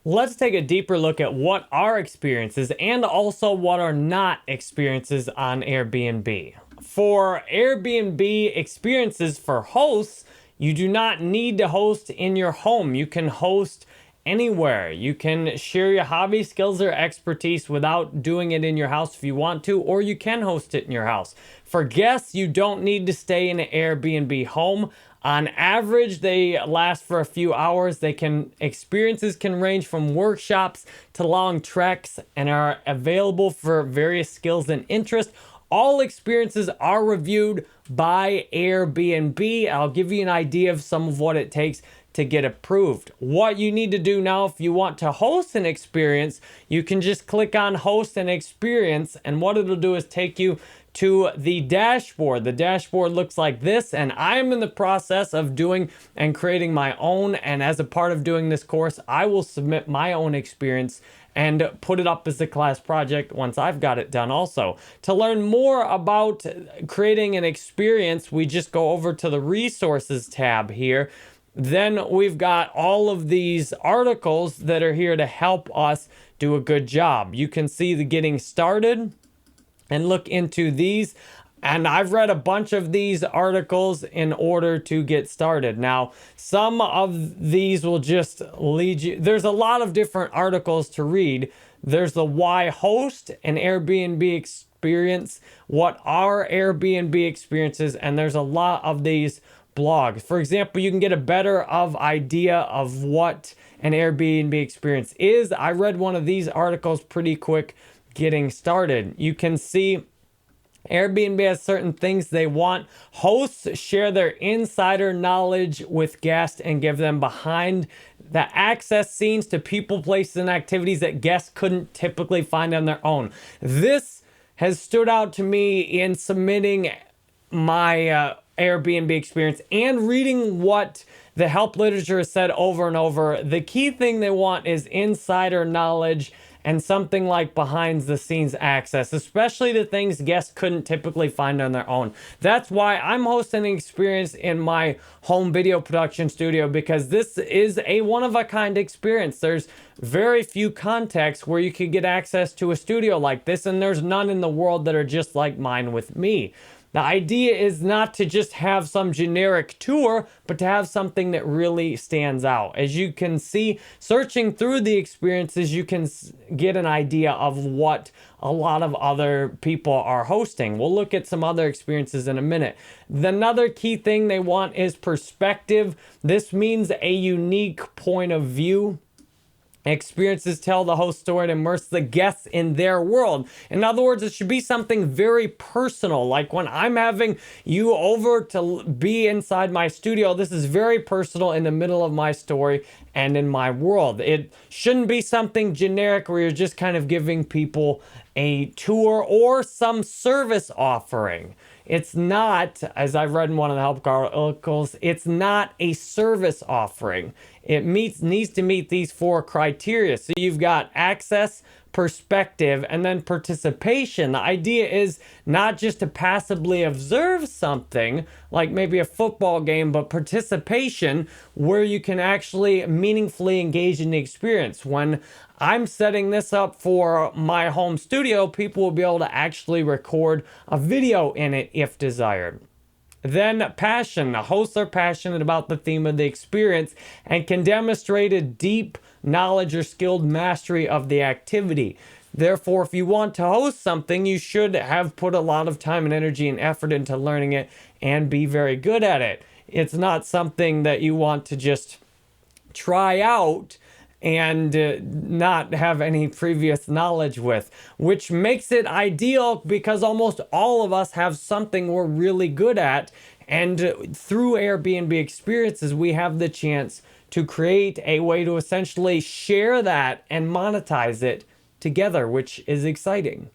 Let's take a deeper look at what are experiences and also what are not experiences on Airbnb. For Airbnb experiences for hosts, you do not need to host in your home. You can host anywhere. You can share your hobby, skills, or expertise without doing it in your house if you want to, or you can host it in your house. For guests, you don't need to stay in an Airbnb home. On average, they last for a few hours. Experiences can range from workshops to long treks and are available for various skills and interests. All experiences are reviewed by Airbnb. I'll give you an idea of some of what it takes to get approved. What you need to do now, if you want to host an experience, you can just click on host an experience, and what it'll do is take you to the dashboard. The dashboard looks like this, and I'm in the process of doing and creating my own, and as a part of doing this course, I will submit my own experience and put it up as a class project once I've got it done also. To learn more about creating an experience, we just go over to the resources tab here. Then we've got all of these articles that are here to help us do a good job. You can see the getting started and look into these. And I've read a bunch of these articles in order to get started. Now, some of these will just lead you. There's a lot of different articles to read. There's the why host an Airbnb experience, what are Airbnb experiences, and there's a lot of these blogs. For example, you can get a better idea of what an Airbnb experience is. I read one of these articles pretty quick getting started. You can see Airbnb has certain things they want. Hosts share their insider knowledge with guests and give them behind the access scenes to people, places, and activities that guests couldn't typically find on their own. This has stood out to me in submitting my Airbnb experience and reading what the help literature has said over and over. The key thing they want is insider knowledge and something like behind the scenes access, especially to things guests couldn't typically find on their own. That's why I'm hosting an experience in my home video production studio, because this is a one-of-a-kind experience. There's very few contexts where you could get access to a studio like this, and there's none in the world that are just like mine with me. The idea is not to just have some generic tour, but to have something that really stands out. As you can see, searching through the experiences, you can get an idea of what a lot of other people are hosting. We'll look at some other experiences in a minute. Another key thing they want is perspective. This means a unique point of view. Experiences tell the host story and immerse the guests in their world. In other words, it should be something very personal. Like when I'm having you over to be inside my studio, this is very personal in the middle of my story and in my world. It shouldn't be something generic where you're just kind of giving people a tour or some service offering. It's not, as I've read in one of the help articles, it's not a service offering. It needs to meet these 4 criteria. So you've got access, perspective, and then participation. The idea is not just to passively observe something, like maybe a football game, but participation where you can actually meaningfully engage in the experience. When I'm setting this up for my home studio, people will be able to actually record a video in it if desired. Then passion. The hosts are passionate about the theme of the experience and can demonstrate a deep knowledge or skilled mastery of the activity. Therefore, if you want to host something, you should have put a lot of time and energy and effort into learning it and be very good at it. It's not something that you want to just try out and not have any previous knowledge with, which makes it ideal because almost all of us have something we're really good at. And through Airbnb experiences, we have the chance to create a way to essentially share that and monetize it together, which is exciting.